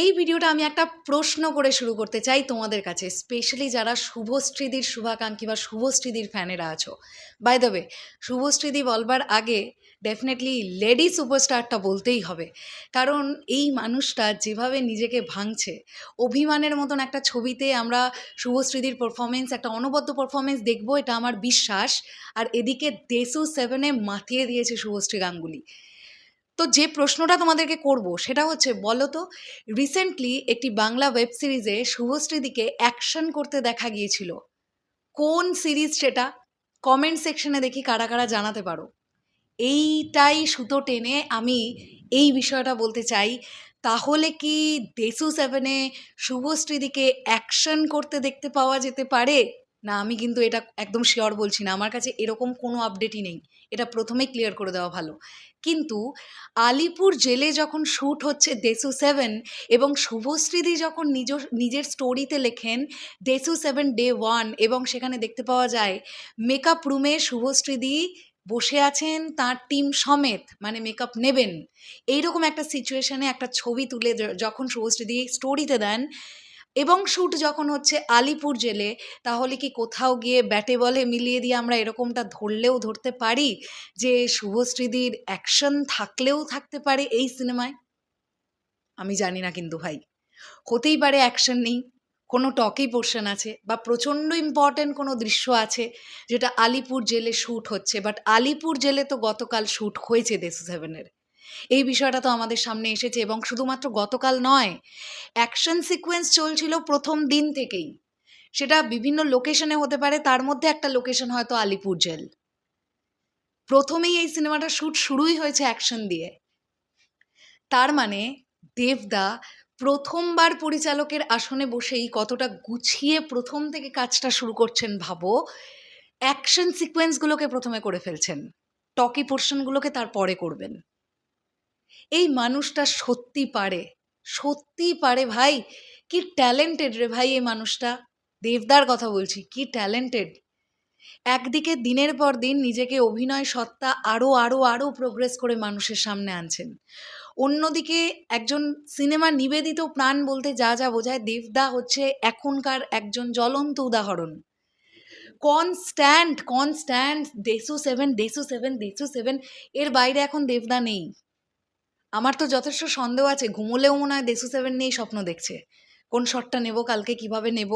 এই ভিডিওটা আমি একটা প্রশ্ন করে শুরু করতে চাই তোমাদের কাছে, স্পেশালি যারা শুভশ্রীদির শুভাকাঙ্ক্ষী বা শুভশ্রীদির ফ্যানেরা আছো। বাই দ্য ওয়ে, শুভশ্রীদি বলবার আগে ডেফিনেটলি লেডি সুপারস্টারটা বলতেই হবে, কারণ এই মানুষটা যেভাবে নিজেকে ভাঙছে, অভিমানের মতন একটা ছবিতে আমরা শুভশ্রীদির পারফরমেন্স, একটা অনবদ্য পারফরমেন্স দেখবো, এটা আমার বিশ্বাস। আর এদিকে দেশু সেভেনে মাতিয়ে দিয়েছে শুভশ্রী গাঙ্গুলি। তো যে প্রশ্নটা তোমাদেরকে করব সেটা হচ্ছে, বলো তো, রিসেন্টলি একটি বাংলা ওয়েব সিরিজে শুভশ্রীদিকে অ্যাকশন করতে দেখা গিয়েছিল। কোন সিরিজ সেটা? কমেন্ট সেকশনে দেখি কারা কারা জানাতে পারো। এইটাই সুতো টেনে আমি এই বিষয়টা বলতে চাই। তাহলে কি দেশু সেভেনে শুভশ্রীদিকে অ্যাকশন করতে দেখতে পাওয়া যেতে পারে? না, আমি কিন্তু এটা একদম শিওর বলছি না, আমার কাছে এরকম কোনো আপডেটই নেই, এটা প্রথমেই ক্লিয়ার করে দেওয়া ভালো। কিন্তু আলিপুর জেলে যখন শ্যুট হচ্ছে দেশু সেভেন, এবং শুভশ্রীদি যখন নিজের স্টোরিতে লেখেন দেশু সেভেন ডে 1, এবং সেখানে দেখতে পাওয়া যায় মেকআপ রুমে শুভশ্রীদি বসে আছেন তার টিম সমেত, মানে মেকআপ নেবেন, এইরকম একটা সিচুয়েশনে একটা ছবি তুলে যখন শুভশ্রীদি স্টোরিতে দেন, এবং শ্যুট যখন হচ্ছে আলিপুর জেলে, তাহলে কি কোথাও গিয়ে ব্যাটে বলে মিলিয়ে দিয়ে আমরা এরকমটা ধরলেও ধরতে পারি যে শুভশ্রীদির অ্যাকশন থাকলেও থাকতে পারে এই সিনেমায়? আমি জানি না, কিন্তু ভাই হতেই পারে অ্যাকশন নেই, কোনো টকি পোর্শন আছে, বা প্রচণ্ড ইম্পর্ট্যান্ট কোনো দৃশ্য আছে যেটা আলিপুর জেলে শ্যুট হচ্ছে, বাট আলিপুর জেলে তো গতকাল শ্যুট হয়েছে দেশু সেভেনের। এই বিষয়টা তো আমাদের সামনে এসেছে, এবং শুধুমাত্র গতকাল নয়, অ্যাকশন সিকোয়েন্স চলছিল প্রথম দিন থেকেই। সেটা বিভিন্ন লোকেশনে হতে পারে, তার মধ্যে একটা লোকেশন হয়তো আলিপুর জেল। প্রথমেই এই সিনেমাটা শ্যুট শুরুই হয়েছে অ্যাকশন দিয়ে। তার মানে দেবদা প্রথমবার পরিচালকের আসনে বসেই কতটা গুছিয়ে প্রথম থেকে কাজটা শুরু করছেন ভাবো। অ্যাকশন সিকোয়েন্সগুলোকে প্রথমে করে ফেলছেন, টকি পোর্শনগুলোকে তারপরে করবেন। এই মানুষটা সত্যি পারে, সত্যি পারে ভাই। কি ট্যালেন্টেড রে ভাই এই মানুষটা, দেবদার কথা বলছি, কি ট্যালেন্টেড। একদিকে দিনের পর দিন নিজেকে অভিনয় সত্তা আরও আরও আরও প্রোগ্রেস করে মানুষের সামনে আনছেন, অন্যদিকে একজন সিনেমা নিবেদিত প্রাণ বলতে যা যা বোঝায়, দেবদা হচ্ছে এখনকার একজন জ্বলন্ত উদাহরণ। কনস্ট্যান্ট কনস্ট্যান্ট দেশু সেভেন, দেশু সেভেন, দেশু সেভেন, এর বাইরে এখন দেবদা নেই। আমার তো যথেষ্ট সন্দেহ আছে, ঘুমোলেও মনে হয় দেশু সেভেন নিয়েই স্বপ্ন দেখছে, কোন শটটা নেব, কালকে কিভাবে নেব,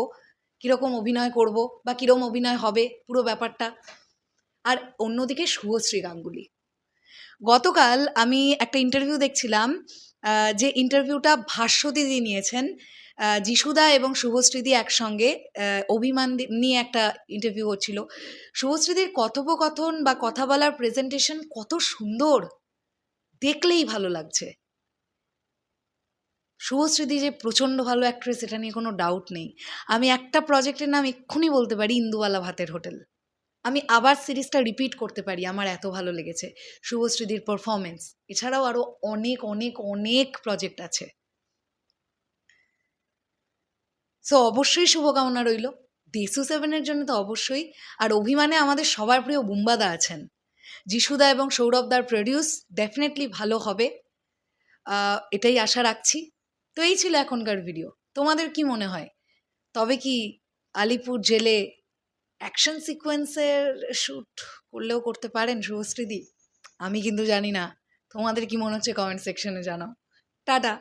কীরকম অভিনয় করব, বা কীরকম অভিনয় হবে পুরো ব্যাপারটা। আর অন্যদিকে শুভশ্রী গাঙ্গুলি, গতকাল আমি একটা ইন্টারভিউ দেখছিলাম, যে ইন্টারভিউটা ভাস্বতীদি নিয়েছেন। যিশুদা এবং শুভশ্রীদি একসঙ্গে অভিমান নিয়ে একটা ইন্টারভিউ হচ্ছিল। শুভশ্রীদির কথোপকথন বা কথা বলার প্রেজেন্টেশন কত সুন্দর, দেখলেই ভালো লাগছে। শুভশ্রীদি যে প্রচণ্ড ভালো অ্যাক্ট্রেস, এটা নিয়ে কোনো ডাউট নেই। আমি একটা প্রজেক্টের নাম এক্ষুনি বলতে পারি, ইন্দুবালা ভাতের হোটেল। আমি আবার সিরিজটা রিপিট করতে পারি, আমার এত ভালো লেগেছে শুভশ্রীদির পারফরমেন্স। এছাড়াও আরও অনেক অনেক অনেক প্রজেক্ট আছে। সো অবশ্যই শুভকামনা রইল দেশু সেভেনের জন্য, তো অবশ্যই। আর অভিমানে আমাদের সবার প্রিয় বুম্বাদা আছেন, যিশুদা এবং সৌরভদার প্রডিউস, ডেফিনেটলি ভালো হবে, এটাই আশা রাখছি। তো এই ছিল এখনকার ভিডিও। তোমাদের কি মনে হয়, তবে কি আলিপুর জেলে অ্যাকশন সিকোয়েন্সের শ্যুট করলেও করতে পারেন শুভশ্রীদি? আমি কিন্তু জানি না, তোমাদের কি মনে হচ্ছে কমেন্ট সেকশনে জানাও। টাটা।